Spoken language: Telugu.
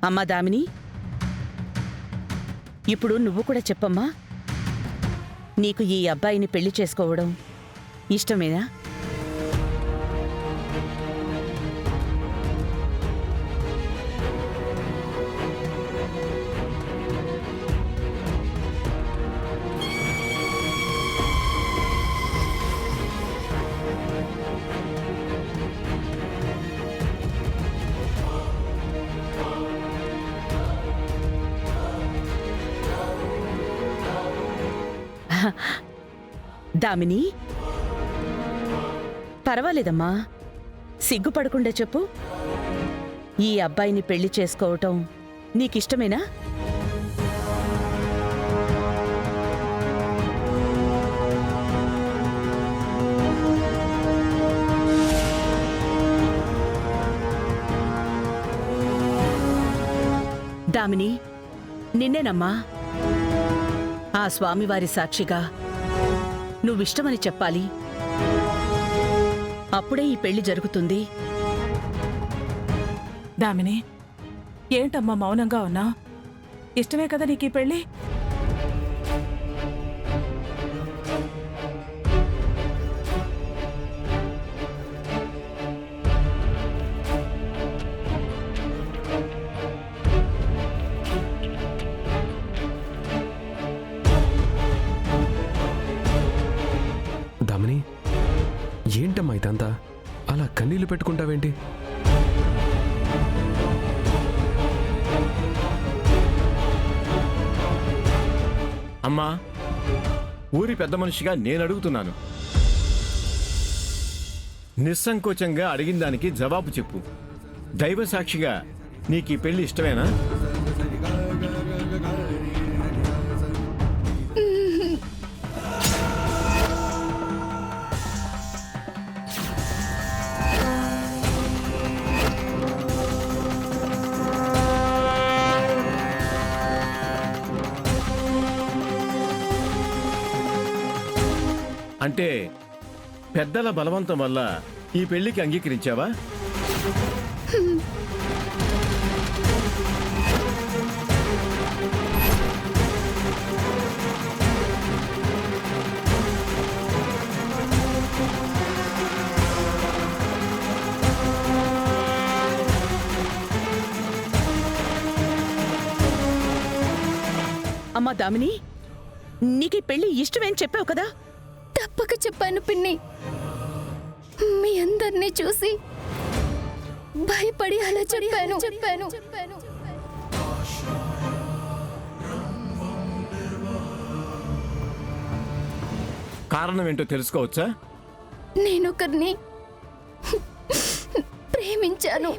అమ్మా దామిని, ఇప్పుడు నువ్వు కూడా చెప్పమ్మా. నీకు ఈ అబ్బాయిని పెళ్లి చేసుకోవడం ఇష్టమేనా? దామిని, పర్వాలేదమ్మా, సిగ్గుపడకుండా చెప్పు. ఈ అబ్బాయిని పెళ్లి చేసుకోవటం నీకిష్టమేనా? దామిని, నిన్నేనమ్మా. ఆ స్వామివారి సాక్షిగా నువ్విష్టమని చెప్పాలి. అప్పుడే ఈ పెళ్లి జరుగుతుంది. దామిని, ఏంటమ్మా మౌనంగా ఉన్నా? ఇష్టమే కదా నీకు ఈ పెళ్లి? దామిని, ఏంటమ్మా ఇదంతా? అలా కన్నీళ్లు పెట్టుకుంటావేంటి? అమ్మా, ఊరి పెద్ద మనిషిగా నేను అడుగుతున్నాను. నిస్సంకోచంగా అడిగిన దానికి జవాబు చెప్పు. దైవ సాక్షిగా నీకు ఈ పెళ్లి ఇష్టమేనా? అంటే పెద్దల బలవంతం వల్ల ఈ పెళ్లికి అంగీకరించావా? అమ్మా దామిని, నీకీ పెళ్లి ఇష్టమేం చెప్పావు కదా? తప్పక చెప్పాను పిన్ని. మీ అందరినీ చూసి భయపడి అలా చెప్పాను. కారణం ఏంటో తెలుసుకోవచ్చా? నేనొకరిని ప్రేమించాను.